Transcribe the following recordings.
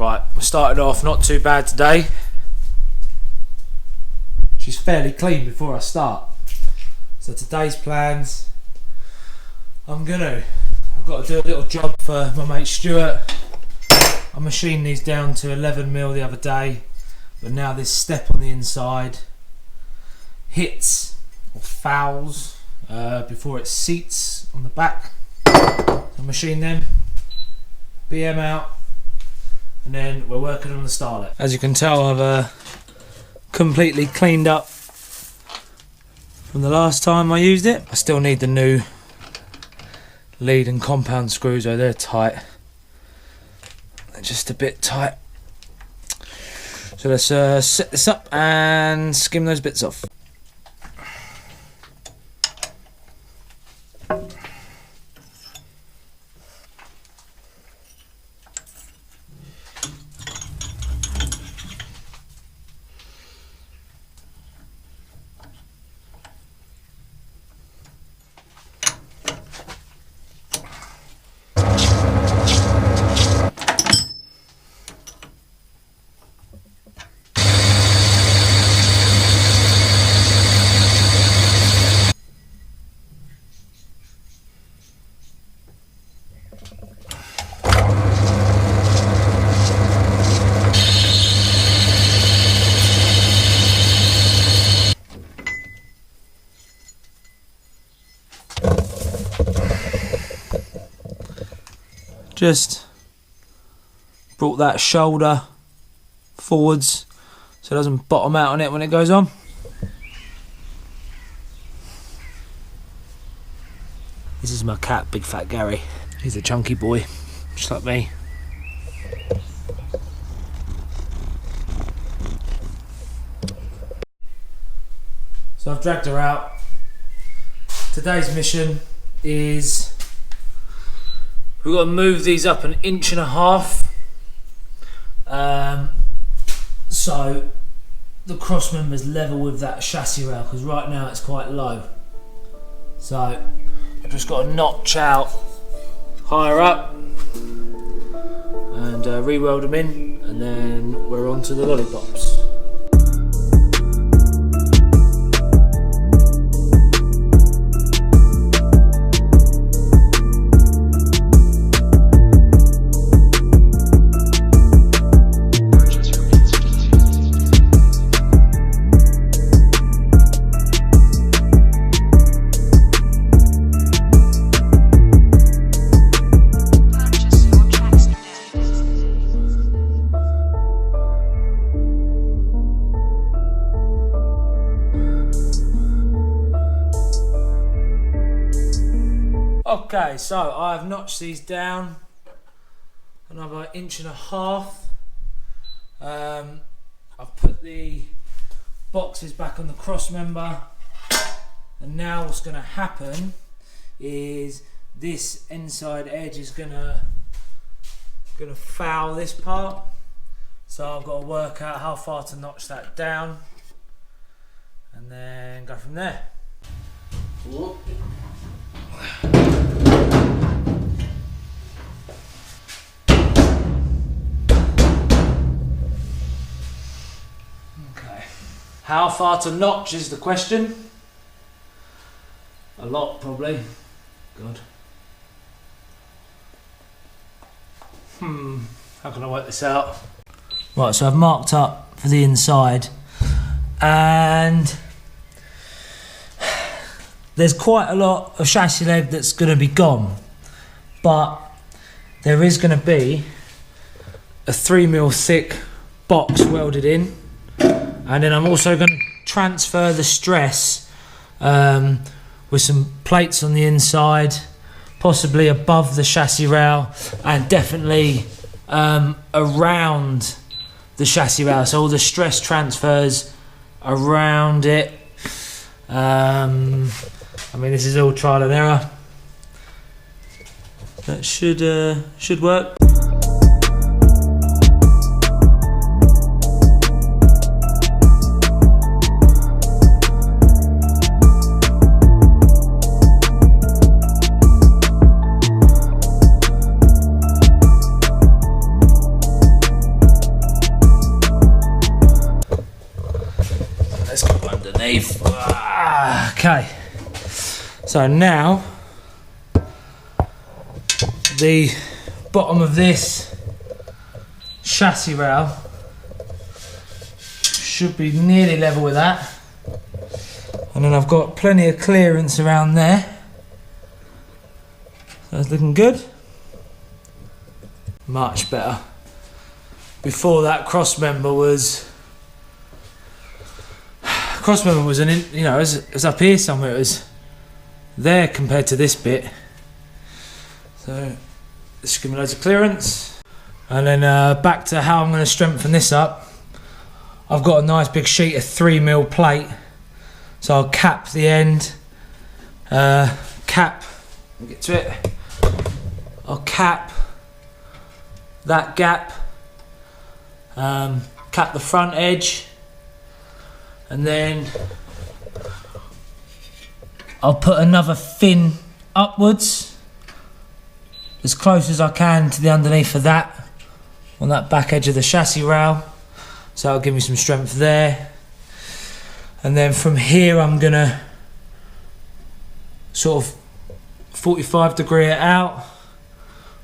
Right, we started off not too bad today. She's fairly clean before I start. So today's plans, I've got to do a little job for my mate Stuart. I machined these down to 11mm the other day, but now this step on the inside hits or fouls before it seats on the back. So machine them, BM out, and then we're working on the Starlet. As you can tell, I've completely cleaned up from the last time I used it. I still need the new lead and compound screws, though they're tight. They're just a bit tight. So let's set this up and skim those bits off. Just brought that shoulder forwards so it doesn't bottom out on it when it goes on. This is my cat, Big Fat Gary. He's a chunky boy, just like me. So I've dragged her out. Today's mission is we've got to move these up 1.5 inches. So the cross member's level with that chassis rail, because right now it's quite low. So I've just got to notch out higher up and re-weld them in, and then we're on to the lollipops. Okay, so I've notched these down another 1.5 inches. I've put the boxes back on the cross member, and now what's going to happen is this inside edge is gonna foul this part. So I've got to work out how far to notch that down, and then go from there. Whoop. Okay, how far to notch is the question. A lot, probably. God. How can I work this out? Right, so I've marked up for the inside, and there's quite a lot of chassis leg that's going to be gone, but there is going to be a 3mm thick box welded in, and then I'm also going to transfer the stress with some plates on the inside, possibly above the chassis rail, and definitely around the chassis rail, so all the stress transfers around it. I mean, this is all trial and error. That should work. underneath. Okay, so now the bottom of this chassis rail should be nearly level with that, and then I've got plenty of clearance around there, so it's looking good. Much better. Before that, cross member was an it was up here somewhere. It was there compared to this bit, so this should give me loads of clearance. And then back to how I'm going to strengthen this up. I've got a nice big sheet of 3mm plate, so I'll cap the end, get to it, I'll cap that gap, cap the front edge, and then I'll put another fin upwards as close as I can to the underneath of that on that back edge of the chassis rail, so that'll give me some strength there. And then from here I'm gonna sort of 45 degree it out,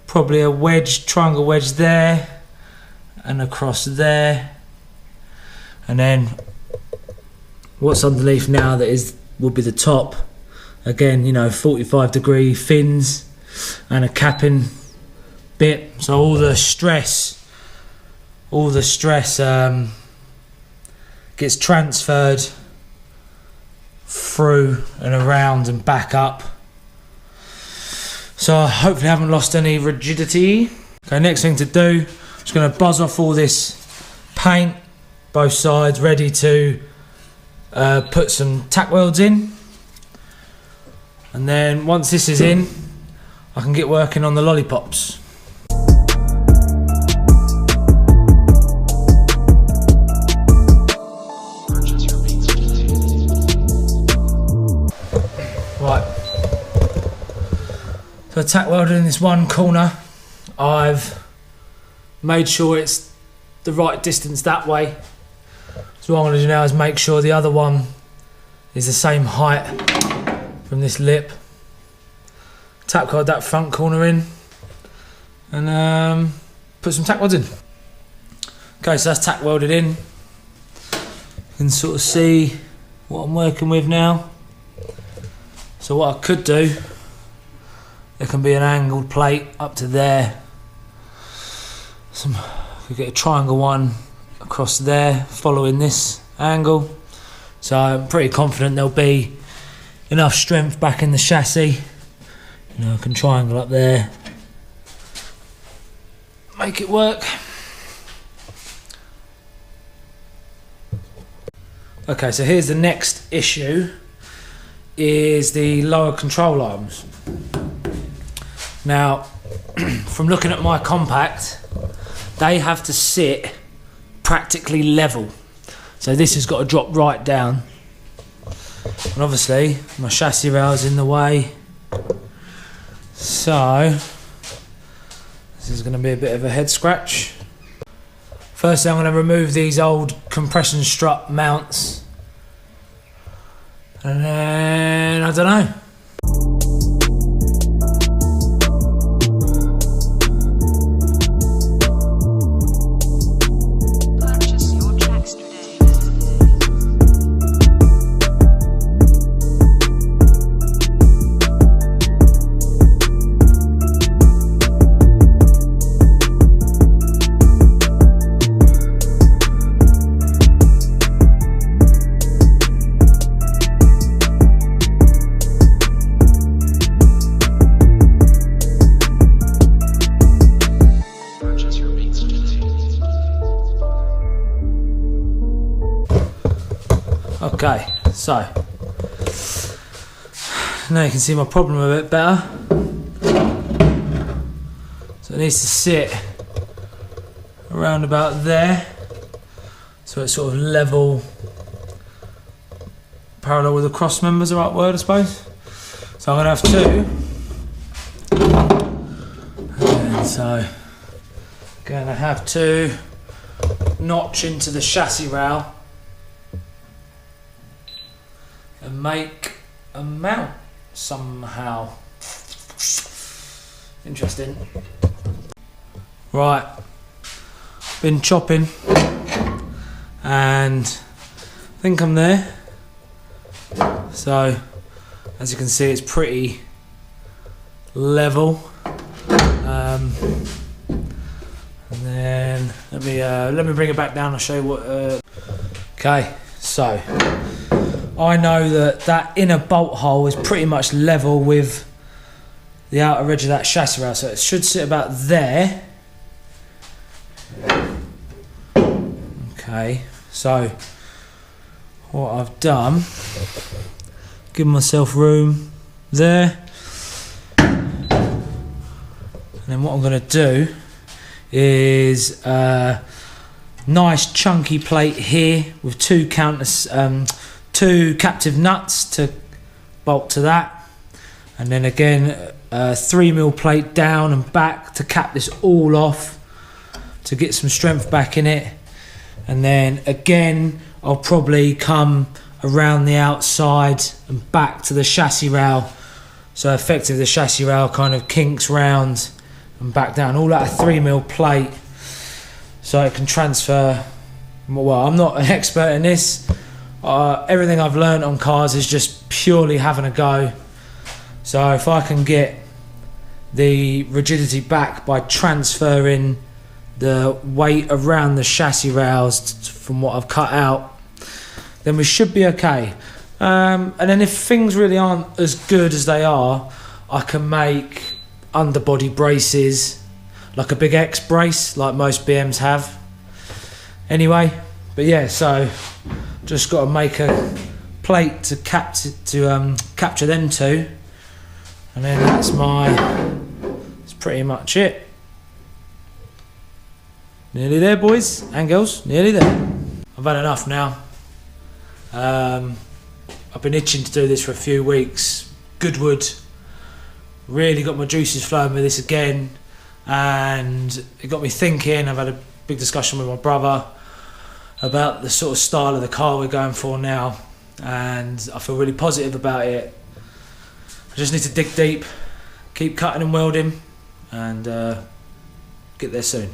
probably a wedge, triangle wedge there and across there, and then what's underneath now will be the top again, 45 degree fins and a capping bit, so all the stress gets transferred through and around and back up, so hopefully I haven't lost any rigidity. Okay, next thing to do, I'm just going to buzz off all this paint both sides, ready to put some tack welds in, and then once this is in I can get working on the lollipops. Right, so tack welded in this one corner. I've made sure it's the right distance that way. So what I'm going to do now is make sure the other one is the same height from this lip. Tack weld that front corner in and put some tack welds in. Okay, so that's tack welded in. You can sort of see what I'm working with now. So what I could do, there can be an angled plate up to there. Could get a triangle one across there following this angle, so I'm pretty confident there'll be enough strength back in the chassis. I can triangle up there, make it work. Okay, so here's the next issue, is the lower control arms. Now from looking at my compact, they have to sit practically level, so this has got to drop right down, and obviously my chassis rail's in the way, so this is going to be a bit of a head scratch. Firstly, I'm going to remove these old compression strut mounts, and then I don't know. Okay, so now you can see my problem a bit better. So it needs to sit around about there, so it's sort of level, parallel with the cross members, the right word I suppose. So I'm going to have two, and so going to have to notch into the chassis rail and make a mount somehow. Interesting. Right, been chopping and I think I'm there. So as you can see, it's pretty level. And then let me bring it back down. I'll show you what. Okay, so I know that inner bolt hole is pretty much level with the outer edge of that chassis rail, so it should sit about there. Okay, so what I've done, give myself room there, and then what I'm going to do is a nice chunky plate here with two captive nuts to bolt to that, and then again a 3mm plate down and back to cap this all off to get some strength back in it. And then again I'll probably come around the outside and back to the chassis rail, so effectively the chassis rail kind of kinks round and back down, all at a 3mm plate, so it can transfer. Well, I'm not an expert in this. Everything I've learned on cars is just purely having a go. So if I can get the rigidity back by transferring the weight around the chassis rails from what I've cut out, then we should be okay. And then if things really aren't as good as they are, I can make underbody braces, like a big X brace, like most BMs have. Anyway, but yeah, so just got to make a plate to capture them two, and then that's pretty much it. Nearly there, boys and girls, nearly there. I've had enough now. I've been itching to do this for a few weeks. Goodwood, really got my juices flowing with this again, and it got me thinking. I've had a big discussion with my brother about the sort of style of the car we're going for now, and I feel really positive about it. I just need to dig deep, keep cutting and welding, and get there soon.